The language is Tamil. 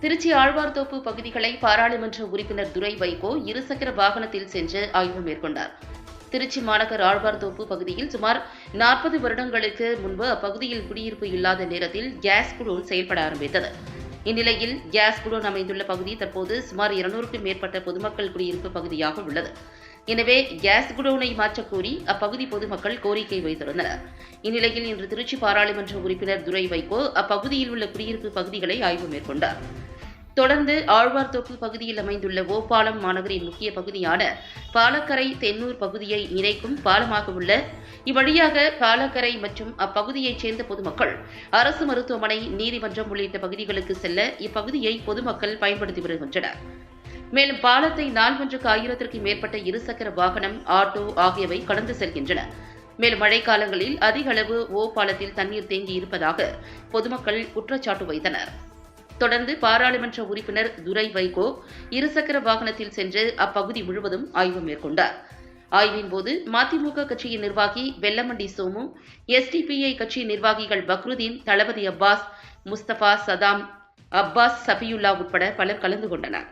திருச்சி ஆழ்வார்தோப்பு பகுதிகளை பாராளுமன்ற உறுப்பினர் துரை வைகோ இருசக்கர வாகனத்தில் சென்று ஆய்வு மேற்கொண்டார். திருச்சி மாநகர் ஆழ்வார்தோப்பு பகுதியில் சுமார் 40 வருடங்களுக்கு முன்பு அப்பகுதியில் குடியிருப்பு இல்லாத நேரத்தில் கேஸ் குடோன் செயல்பட ஆரம்பித்தது. இந்நிலையில் கேஸ் குடோன் அமைந்துள்ள பகுதி தற்போது சுமார் 200க்கும் மேற்பட்ட பொதுமக்கள் குடியிருப்பு பகுதியாக உள்ளது. எனவே கேஸ் குடோனை மாற்றக்கோரி அப்பகுதி பொதுமக்கள் கோரிக்கை வைத்திருந்தனர். இந்நிலையில் இன்று திருச்சி பாராளுமன்ற உறுப்பினர் துரை வைகோ அப்பகுதியில் உள்ள குடியிருப்பு பகுதிகளை ஆய்வு மேற்கொண்டார். தொடர்ந்து ஆழ்வார்தோப்பு பகுதியில் அமைந்துள்ள ஓபாலம் மாநகரின் முக்கிய பகுதியான பாலக்கரை தென்னூர் பகுதியை இணைக்கும் பாலமாக உள்ள இவ்வழியாக பாலக்கரை மற்றும் அப்பகுதியைச் சேர்ந்த பொதுமக்கள் அரசு மருத்துவமனை, நீதிமன்றம் உள்ளிட்ட பகுதிகளுக்கு செல்ல இப்பகுதியை பொதுமக்கள் பயன்படுத்தி வருகின்றனர். மேலும் பாலத்தை நாள் ஒன்றுக்கு 1000க்கும் மேற்பட்ட இருசக்கர வாகனம், ஆட்டோ ஆகியவை கடந்து செல்கின்றன. மேலும் மழைக்காலங்களில் அதிக அளவு பாலத்தில் தண்ணீர் தேங்கி இருப்பதாக பொதுமக்கள் குற்றச்சாட்டு வைத்தனர். தொடர்ந்து பாராளுமன்ற உறுப்பினர் துரை வைகோ இருசக்கர வாகனத்தில் சென்று அப்பகுதி முழுவதும் ஆய்வு மேற்கொண்டார். ஆய்வின்போது மதிமுக கட்சியின் நிர்வாகி வெல்லமண்டி சோமு, எஸ்டிபிஐ கட்சி நிர்வாகிகள் பக்ருதீன், தளபதி அப்பாஸ், முஸ்தபா, சதாம், அப்பாஸ், சபியுல்லா உட்பட பலர் கலந்து கொண்டனர்.